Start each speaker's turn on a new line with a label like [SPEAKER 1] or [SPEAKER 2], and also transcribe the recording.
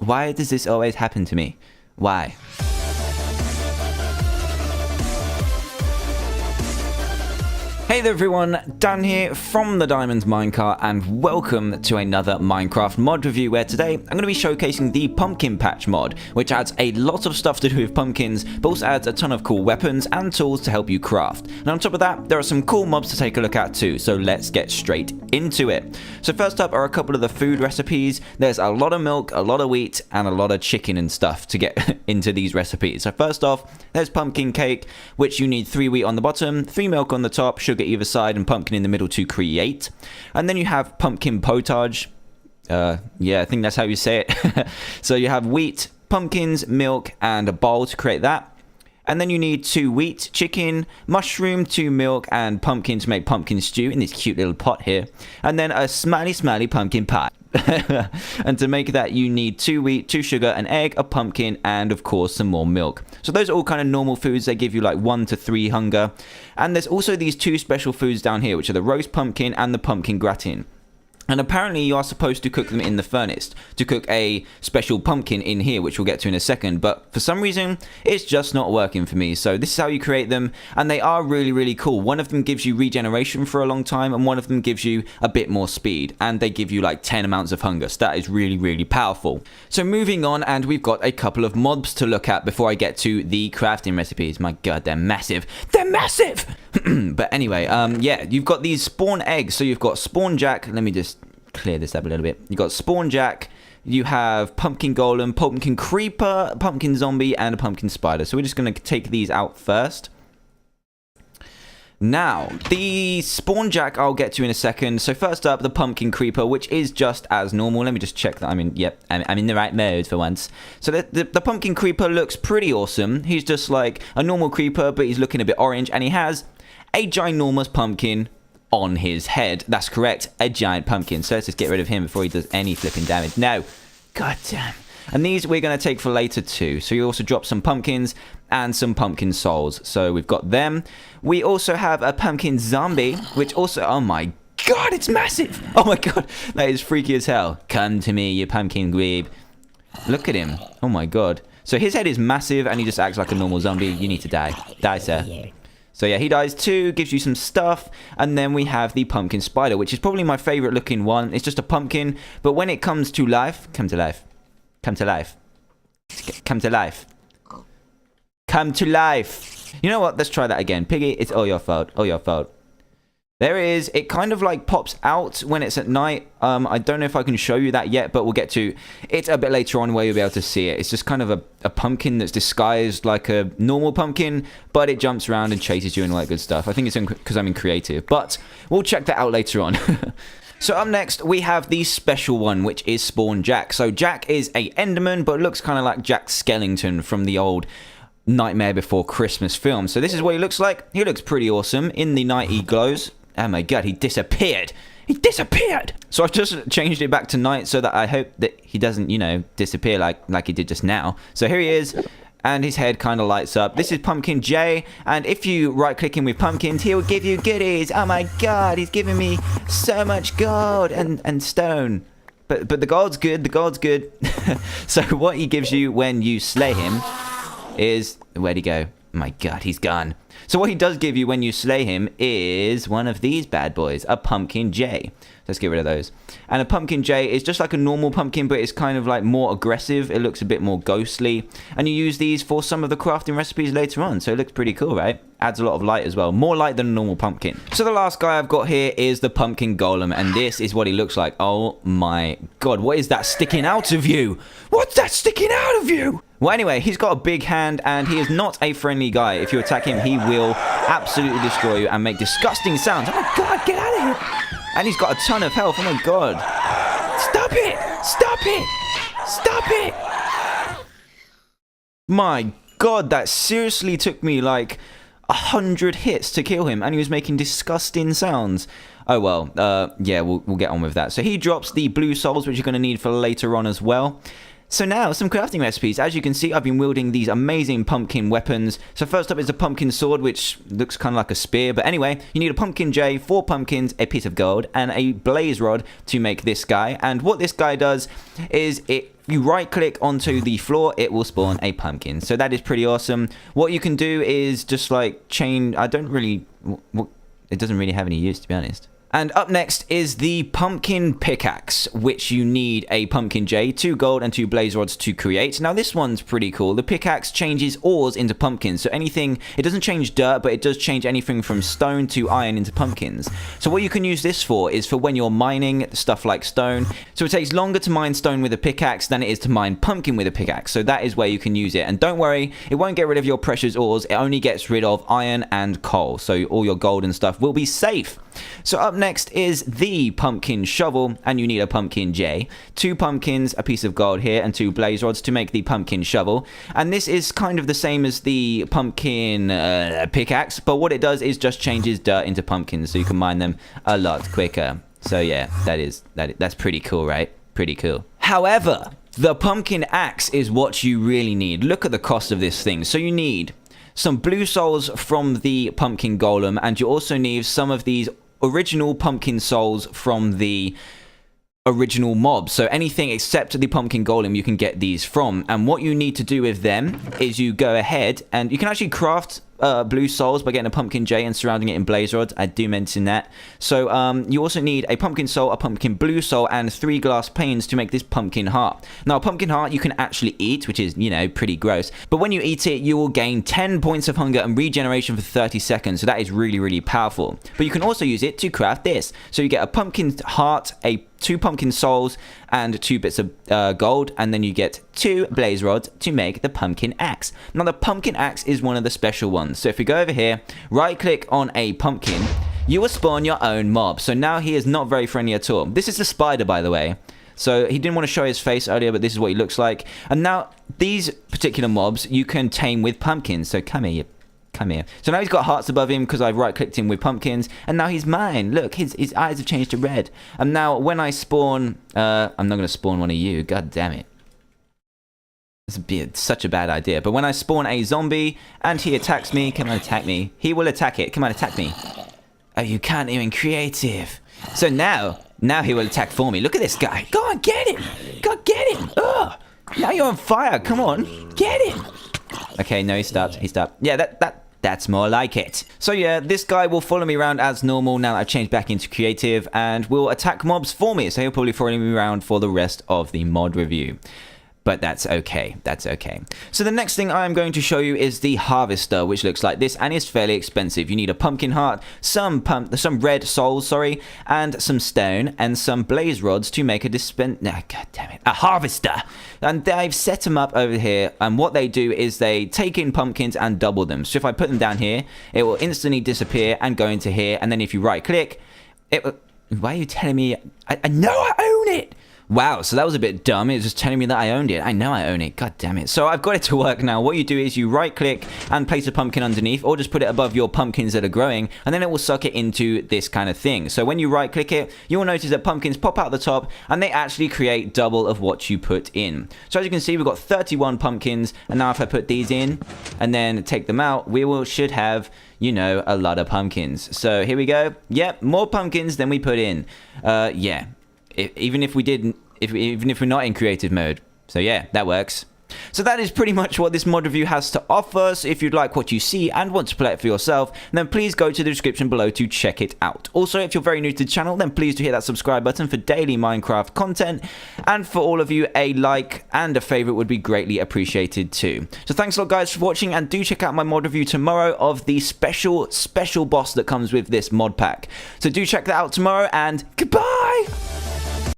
[SPEAKER 1] Why does this always happen to me? Why? Hey there everyone, Dan here from the Diamond Minecart and welcome to another Minecraft mod review where today I'm going to be showcasing the Pumpkinpatch mod, which adds a lot of stuff to do with pumpkins, but also adds a ton of cool weapons and tools to help you craft. And on top of that, there are some cool mobs to take a look at too, so let's get straight into it. So first up are a couple of the food recipes. There's a lot of milk, a lot of wheat, and a lot of chicken and stuff to get into these recipes. So first off, there's pumpkin cake, which you need 3 wheat on the bottom, 3 milk on the top, sugar either side, and pumpkin in the middle to create. And then you have pumpkin potage. Yeah, I think that's how you say it. So you have wheat, pumpkins, milk, and a bowl to create that. And then you need 2 wheat, chicken, mushroom, 2 milk, and pumpkin to make pumpkin stew in this cute little pot here. And then a smiley pumpkin pie. And to make that you need 2 wheat, 2 sugar, an egg, a pumpkin, and of course some more milk. So those are all kind of normal foods. They give you like 1 to 3 hunger. And there's also these 2 special foods down here, which are the roast pumpkin and the pumpkin gratin. And apparently you are supposed to cook them in the furnace to cook a special pumpkin in here, which we'll get to in a second. But for some reason, it's just not working for me. So this is how you create them. And they are really, really cool. One of them gives you regeneration for a long time. And one of them gives you a bit more speed. And they give you like 10 amounts of hunger. So that is really, really powerful. So moving on, and we've got a couple of mobs to look at before I get to the crafting recipes. My God, they're massive. They're massive! But anyway, yeah, you've got these spawn eggs. So you've got spawn jack. Let me just clear this up a little bit. You got spawn jack, you have pumpkin golem, pumpkin creeper, pumpkin zombie, and a pumpkin spider. So we're just going to take these out first. Now, the spawn jack I'll get to in a second. So first up, the pumpkin creeper, which is just as normal. Let me just check that. I mean, yep, I'm in the right mode for once. So the pumpkin creeper looks pretty awesome. He's just like a normal creeper, but he's looking a bit orange, and he has a ginormous pumpkin on his head. That's correct, a giant pumpkin. So let's just get rid of him before he does any flipping damage. No, god damn. And these we're going to take for later too. So you also drop some pumpkins and some pumpkin souls. So we've got them. We also have a pumpkin zombie, which also, oh my god, it's massive. Oh my god, that is freaky as hell. Come to me, you pumpkin dweeb. Look at him. Oh my god. So his head is massive and he just acts like a normal zombie. You need to die. Die, sir. So yeah, he dies too, gives you some stuff, and then we have the pumpkin spider, which is probably my favorite looking one. It's just a pumpkin, but when it comes to life, come to life, come to life, come to life, come to life. You know what? Let's try that again. Piggy, it's all your fault, all your fault. There it is. It kind of like pops out when it's at night. I don't know if I can show you that yet, but we'll get to it a bit later on where you'll be able to see it. It's just kind of a pumpkin that's disguised like a normal pumpkin, but it jumps around and chases you and all that good stuff. I think it's because I'm in creative, but we'll check that out later on. So up next, we have the special one, which is Spawn Jack. So Jack is a Enderman, but looks kind of like Jack Skellington from the old Nightmare Before Christmas film. So this is what he looks like. He looks pretty awesome. In the night, he glows. Oh my god, he disappeared. He disappeared. So I've just changed it back to night so that I hope that he doesn't, you know, disappear like he did just now. So here he is, and his head kind of lights up. This is Pumpkin J, and if you right-click him with pumpkins, he'll give you goodies. Oh my god, he's giving me so much gold and stone. But the gold's good, the gold's good. So what he gives you when you slay him is... Where'd he go? Oh my god, he's gone. So what he does give you when you slay him is one of these bad boys, a Pumpkin J. Let's get rid of those. And a Pumpkin J is just like a normal pumpkin, but it's kind of like more aggressive. It looks a bit more ghostly. And you use these for some of the crafting recipes later on. So it looks pretty cool, right? Adds a lot of light as well. More light than a normal pumpkin. So the last guy I've got here is the Pumpkin Golem. And this is what he looks like. Oh my god, what is that sticking out of you? What's that sticking out of you? Well, anyway, he's got a big hand, and he is not a friendly guy. If you attack him, he will absolutely destroy you and make disgusting sounds. Oh my god, get out of here! And he's got a ton of health. Oh my god. Stop it! Stop it! Stop it! My god, that seriously took me like 100 hits to kill him, and he was making disgusting sounds. Oh well, yeah, we'll get on with that. So he drops the blue souls, which you're going to need for later on as well. So now, some crafting recipes. As you can see, I've been wielding these amazing pumpkin weapons. So first up is a pumpkin sword, which looks kind of like a spear. But anyway, you need a pumpkin J, 4 pumpkins, a piece of gold, and a blaze rod to make this guy. And what this guy does is it you right click onto the floor, it will spawn a pumpkin. So that is pretty awesome. What you can do is just like change. I don't really, it doesn't really have any use, to be honest. And up next is the pumpkin pickaxe, which you need a pumpkin J, 2 gold and 2 blaze rods to create. Now this one's pretty cool. The pickaxe changes ores into pumpkins. So anything, it doesn't change dirt, but it does change anything from stone to iron into pumpkins. So what you can use this for is for when you're mining stuff like stone. So it takes longer to mine stone with a pickaxe than it is to mine pumpkin with a pickaxe. So that is where you can use it. And don't worry, it won't get rid of your precious ores. It only gets rid of iron and coal. So all your gold and stuff will be safe. So up next is the pumpkin shovel, and you need a pumpkin J, 2 pumpkins, a piece of gold here, and 2 blaze rods to make the pumpkin shovel. And this is kind of the same as the pumpkin pickaxe, but what it does is just changes dirt into pumpkins, so you can mine them a lot quicker. So yeah, that's pretty cool, right? Pretty cool. However, the pumpkin axe is what you really need. Look at the cost of this thing. So you need some blue souls from the pumpkin golem, and you also need some of these original pumpkin souls from the original mob. So anything except the pumpkin golem you can get these from. And what you need to do with them is you go ahead and you can actually craft blue souls by getting a pumpkin J and surrounding it in blaze rods. I do mention that. So you also need a pumpkin soul, a pumpkin blue soul, and 3 glass panes to make this pumpkin heart. Now a pumpkin heart you can actually eat, which is, you know, pretty gross, but when you eat it you will gain 10 points of hunger and regeneration for 30 seconds. So that is really, really powerful. But you can also use it to craft this. So you get a pumpkin heart, 2 pumpkin souls, and 2 bits of gold, and then you get 2 blaze rods to make the pumpkin axe. Now the pumpkin axe is one of the special ones. So if you go over here, right click on a pumpkin, you will spawn your own mob. So now he is not very friendly at all. This is the spider, by the way. So he didn't want to show his face earlier, but this is what he looks like. And now these particular mobs you can tame with pumpkins. So come here, come here. So now he's got hearts above him because I've right clicked him with pumpkins, and now he's mine. Look, his eyes have changed to red. And now when I spawn, I'm not going to spawn one of you. God damn it. It's such a bad idea. But when I spawn a zombie and he attacks me, come on, attack me. He will attack it. Come on, attack me. Oh, you can't even creative. So now he will attack for me. Look at this guy. Go on, get him. Go on, get him. Ugh. Now you're on fire. Come on, get him. Okay, no, he stopped. He stopped. Yeah, that's more like it. So yeah, this guy will follow me around as normal now that I've changed back into creative, and will attack mobs for me. So he'll probably follow me around for the rest of the mod review. But that's okay. That's okay. So the next thing I'm going to show you is the harvester, which looks like this and is fairly expensive. You need a pumpkin heart, some red souls, sorry, and some stone and some blaze rods to make a god damn it, a harvester. And I've set them up over here, and what they do is they take in pumpkins and double them. So if I put them down here, it will instantly disappear and go into here. And then if you right click, it will... Why are you telling me? I know I own it. Wow, so that was a bit dumb. It was just telling me that I owned it. I know I own it. God damn it. So I've got it to work now. What you do is you right click and place a pumpkin underneath, or just put it above your pumpkins that are growing, and then it will suck it into this kind of thing. So when you right click it, you will notice that pumpkins pop out the top, and they actually create double of what you put in. So as you can see, we've got 31 pumpkins, and now if I put these in and then take them out, should have, you know, a lot of pumpkins. So here we go. Yep, more pumpkins than we put in. Yeah. Even if we're not in creative mode. So yeah, that works. So that is pretty much what this mod review has to offer. So if you'd like what you see and want to play it for yourself, then please go to the description below to check it out. Also, if you're very new to the channel, then please do hit that subscribe button for daily Minecraft content. And for all of you, a like and a favorite would be greatly appreciated too. So thanks a lot guys for watching, and do check out my mod review tomorrow of the special boss that comes with this mod pack. So do check that out tomorrow, and goodbye!